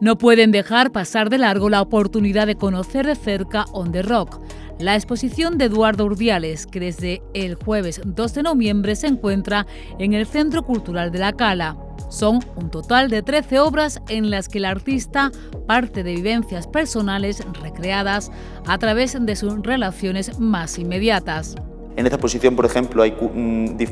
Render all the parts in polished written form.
No pueden dejar pasar de largo la oportunidad de conocer de cerca On The Rock, la exposición de Eduardo Urdiales, que desde el jueves 2 de noviembre se encuentra en el Centro Cultural de La Cala. Son un total de 13 obras en las que el artista parte de vivencias personales recreadas a través de sus relaciones más inmediatas. En esta exposición, por ejemplo, hay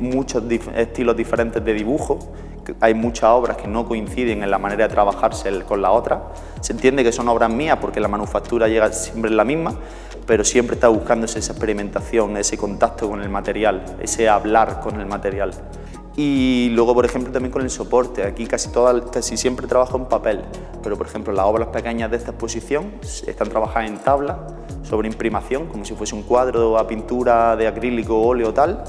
muchos estilos diferentes de dibujo, hay muchas obras que no coinciden en la manera de trabajarse con la otra. Se entiende que son obras mías porque la manufactura llega siempre en la misma, pero siempre está buscando esa experimentación, ese contacto con el material, ese hablar con el material. Y luego, por ejemplo, también con el soporte. Aquí casi siempre trabajo en papel, pero por ejemplo las obras pequeñas de esta exposición están trabajadas en tabla, sobre imprimación, como si fuese un cuadro a pintura de acrílico, óleo o tal,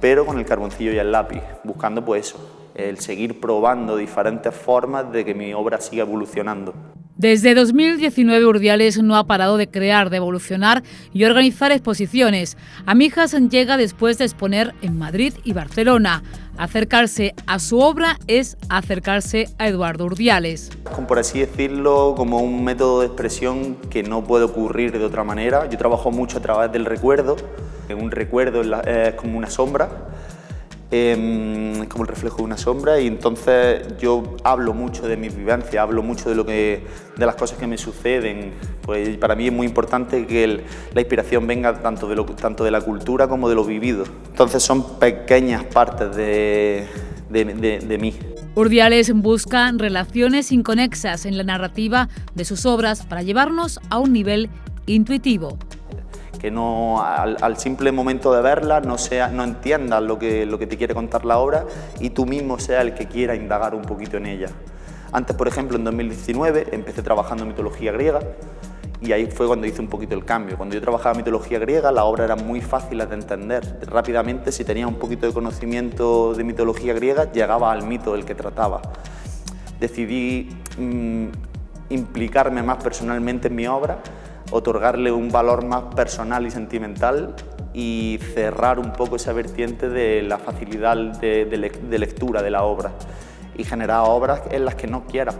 pero con el carboncillo y el lápiz, buscando pues eso, el seguir probando diferentes formas de que mi obra siga evolucionando. Desde 2019 Urdiales no ha parado de crear, de evolucionar y organizar exposiciones. Amijas llega después de exponer en Madrid y Barcelona. Acercarse a su obra es acercarse a Eduardo Urdiales. Por así decirlo, como un método de expresión que no puede ocurrir de otra manera. Yo trabajo mucho a través del recuerdo. Un recuerdo es como una sombra. Como el reflejo de una sombra, y entonces yo hablo mucho de mis vivencias, hablo mucho de las cosas que me suceden. Pues para mí es muy importante que la inspiración venga tanto de la cultura como de lo vivido. Entonces son pequeñas partes de mí. Urdiales busca relaciones inconexas en la narrativa de sus obras para llevarnos a un nivel intuitivo. Que no, al simple momento de verla no entiendas lo que te quiere contar la obra y tú mismo seas el que quiera indagar un poquito en ella. Antes, por ejemplo, en 2019 empecé trabajando en mitología griega y ahí fue cuando hice un poquito el cambio. Cuando yo trabajaba en mitología griega, la obra era muy fácil de entender. Rápidamente, si tenía un poquito de conocimiento de mitología griega, llegaba al mito del que trataba. Decidí implicarme más personalmente en mi obra, otorgarle un valor más personal y sentimental y cerrar un poco esa vertiente de la facilidad de lectura de la obra y generar obras en las que no quieras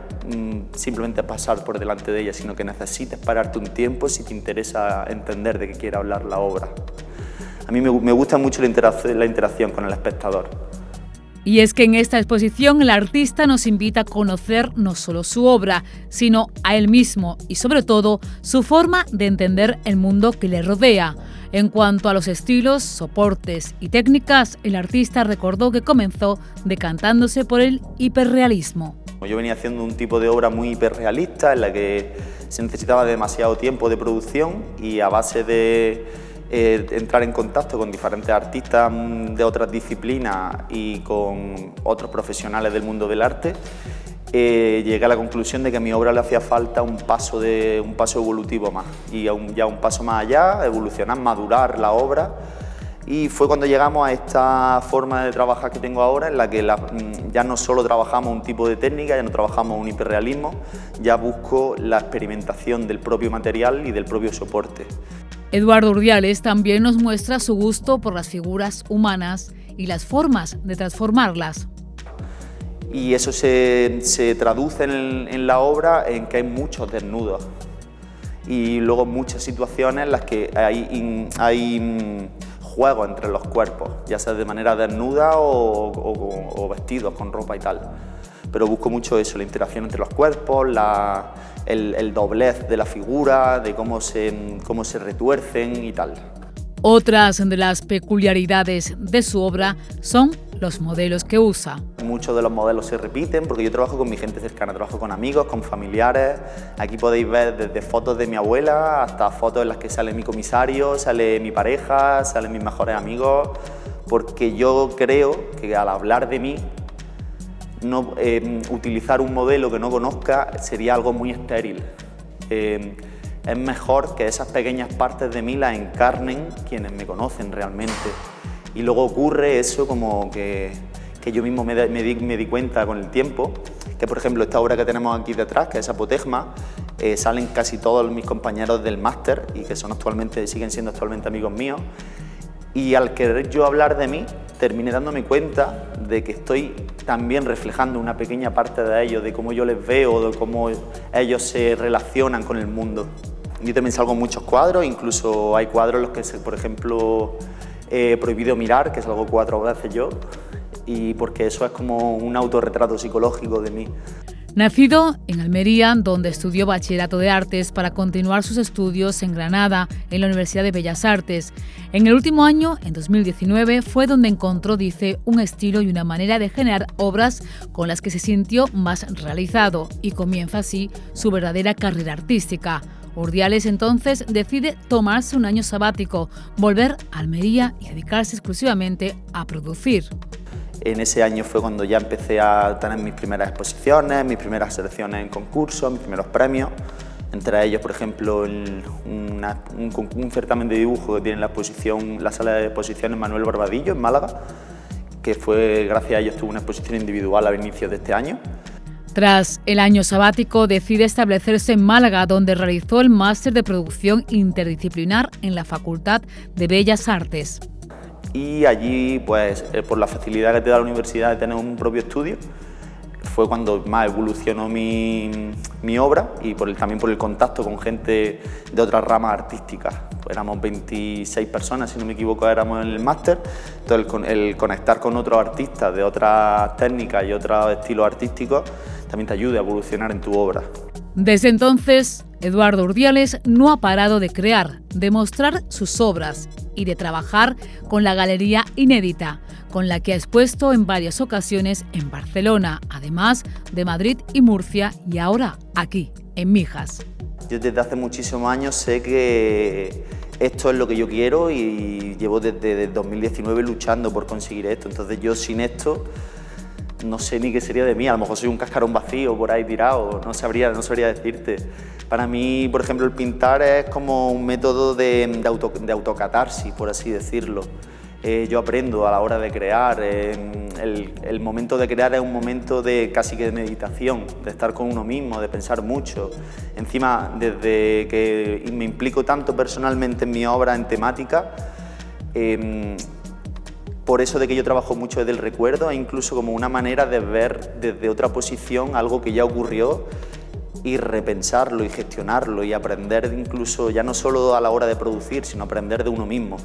simplemente pasar por delante de ellas, sino que necesites pararte un tiempo si te interesa entender de qué quiere hablar la obra. A mí me gusta mucho la interacción con el espectador. Y es que en esta exposición el artista nos invita a conocer no solo su obra, sino a él mismo y sobre todo su forma de entender el mundo que le rodea. En cuanto a los estilos, soportes y técnicas, el artista recordó que comenzó decantándose por el hiperrealismo. Yo venía haciendo un tipo de obra muy hiperrealista en la que se necesitaba demasiado tiempo de producción y a base de entrar en contacto con diferentes artistas de otras disciplinas y con otros profesionales del mundo del arte, llegué a la conclusión de que a mi obra le hacía falta un paso evolutivo más y ya un paso más allá, evolucionar, madurar la obra. Y fue cuando llegamos a esta forma de trabajar que tengo ahora, en la que ya no solo trabajamos un tipo de técnica, ya no trabajamos un hiperrealismo, ya busco la experimentación del propio material y del propio soporte. Eduardo Urdiales también nos muestra su gusto por las figuras humanas y las formas de transformarlas. Y eso se traduce en la obra en que hay muchos desnudos y luego muchas situaciones en las que hay juego entre los cuerpos, ya sea de manera desnuda o vestidos con ropa y tal. Pero busco mucho eso, la interacción entre los cuerpos, el doblez de la figura, de cómo se retuercen y tal. Otras de las peculiaridades de su obra son los modelos que usa. Muchos de los modelos se repiten porque yo trabajo con mi gente cercana, trabajo con amigos, con familiares. Aquí podéis ver desde fotos de mi abuela hasta fotos en las que sale mi comisario, sale mi pareja, salen mis mejores amigos, porque yo creo que al hablar de mí, utilizar un modelo que no conozca sería algo muy estéril. Es mejor que esas pequeñas partes de mí las encarnen quienes me conocen realmente. Y luego ocurre eso como que yo mismo me di cuenta con el tiempo, que por ejemplo esta obra que tenemos aquí detrás, que es Apotegma, salen casi todos mis compañeros del máster y que siguen siendo actualmente amigos míos. Y al querer yo hablar de mí, terminé dándome cuenta de que estoy también reflejando una pequeña parte de ellos, de cómo yo les veo, de cómo ellos se relacionan con el mundo. Yo también salgo en muchos cuadros, incluso hay cuadros en los que, por ejemplo, prohibido mirar, que salgo 4 veces yo, y porque eso es como un autorretrato psicológico de mí. Nacido en Almería, donde estudió Bachillerato de Artes para continuar sus estudios en Granada, en la Universidad de Bellas Artes. En el último año, en 2019, fue donde encontró, dice, un estilo y una manera de generar obras con las que se sintió más realizado y comienza así su verdadera carrera artística. Urdiales entonces decide tomarse un año sabático, volver a Almería y dedicarse exclusivamente a producir. En ese año fue cuando ya empecé a tener mis primeras exposiciones, mis primeras selecciones en concursos, mis primeros premios. Entre ellos, por ejemplo, un certamen de dibujo que tiene la sala de exposiciones Manuel Barbadillo en Málaga, que fue, gracias a ellos, tuve una exposición individual a inicios de este año. Tras el año sabático, decide establecerse en Málaga, donde realizó el máster de producción interdisciplinar en la Facultad de Bellas Artes. Y allí, pues, por la facilidad que te da la universidad de tener un propio estudio, fue cuando más evolucionó mi obra y también por el contacto con gente de otras ramas artísticas. Pues éramos 26 personas, si no me equivoco, éramos en el máster. Entonces, el conectar con otros artistas de otras técnicas y otros estilos artísticos también te ayuda a evolucionar en tu obra. Desde entonces, Eduardo Urdiales no ha parado de crear, de mostrar sus obras y de trabajar con la Galería Inédita, con la que ha expuesto en varias ocasiones en Barcelona, además de Madrid y Murcia, y ahora aquí, en Mijas. Yo desde hace muchísimos años sé que esto es lo que yo quiero y llevo desde 2019 luchando por conseguir esto. Entonces yo sin esto no sé ni qué sería de mí, a lo mejor soy un cascarón vacío por ahí tirado, no sabría decirte. Para mí, por ejemplo, el pintar es como un método de autocatarsis, por así decirlo. Yo aprendo a la hora de crear, el momento de crear es un momento de casi que de meditación, de estar con uno mismo, de pensar mucho. Encima, desde que me implico tanto personalmente en mi obra, en temática, por eso de que yo trabajo mucho desde el recuerdo e incluso como una manera de ver desde otra posición algo que ya ocurrió y repensarlo y gestionarlo y aprender incluso ya no solo a la hora de producir, sino aprender de uno mismo.